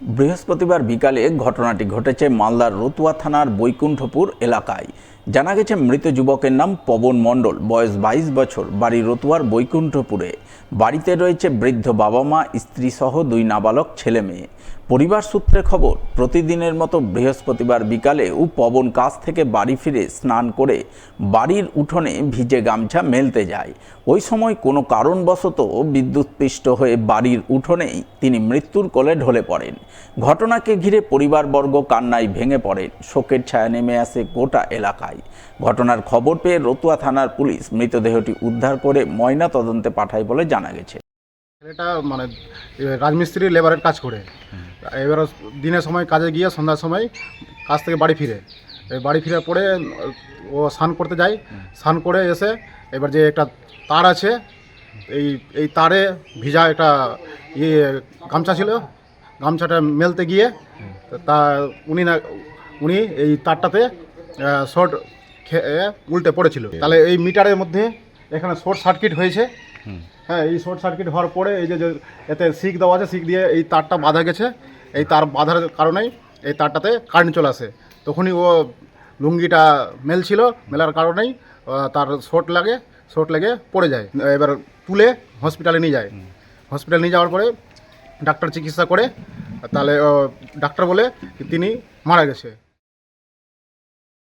বৃহস্পতিবার বিকালে ঘটনাটি ঘটেছে মালদার রতুয়া থানার বৈকুণ্ঠপুর এলাকায়। জানা গেছে মৃত যুবকের নাম পবন মণ্ডল, বয়স 22 বছর, বাড়ি রতুয়ার বৈকুণ্ঠপুরে। বাড়িতে রয়েছে বৃদ্ধ বাবা মা, স্ত্রী সহ 2 নাবালক ছেলে মেয়ে। পরিবার সূত্রে খবর, প্রতিদিনের মতো বৃহস্পতিবার বিকালেও পবন কাজ থেকে বাড়ি ফিরে স্নান করে বাড়ির উঠোনে ভিজে গামছা মেলতে যায়। ওই সময় কোনো কারণবশত বিদ্যুৎস্পৃষ্ট হয়ে বাড়ির উঠোনেই তিনি মৃত্যুর কোলে ঢলে পড়েন। ঘটনাকে ঘিরে পরিবারবর্গ কান্নায় ভেঙে পড়েন। শোকের ছায়া নেমে আসে গোটা এলাকায়। ঘটনার খবর পেয়ে রতুয়া থানার পুলিশ মৃতদেহটি উদ্ধার করে ময়না তদন্তে পাঠায় বলে জানা গেছে। ছেলেটা মানে রাজমিস্ত্রি লেবারের কাজ করে, এবার দিনের সময় কাজে গিয়ে সন্ধ্যার সময় কাজ থেকে বাড়ি ফিরে পরে ও স্নান করতে যায়। স্নান করে এসে এবার যে একটা তার আছে, এই তারে ভিজা একটা গামছা ছিল, গামছাটা মেলতে গিয়ে তা উনি এই তারটাতে শর্ট খেয়ে উল্টে পড়েছিল। তাহলে এই মিটারের মধ্যে এখানে শর্ট সার্কিট হয়েছে। হ্যাঁ, এই শর্ট সার্কিট হওয়ার পরে এই যে এতে সিক দেওয়া আছে, সিক দিয়ে এই তারটা বাঁধা গেছে। এই তার বাঁধার কারণেই এই তারটাতে কারেন্ট চলে আসে। তখনই ও লুঙ্গিটা মেলার কারণেই তার শর্ট লেগে পড়ে যায়। এবার তুলে হসপিটালে নিয়ে যায়। হসপিটালে নিয়ে যাওয়ার পরে ডাক্তার চিকিৎসা করে, তাহলে ডাক্তার বলে তিনি মারা গেছে।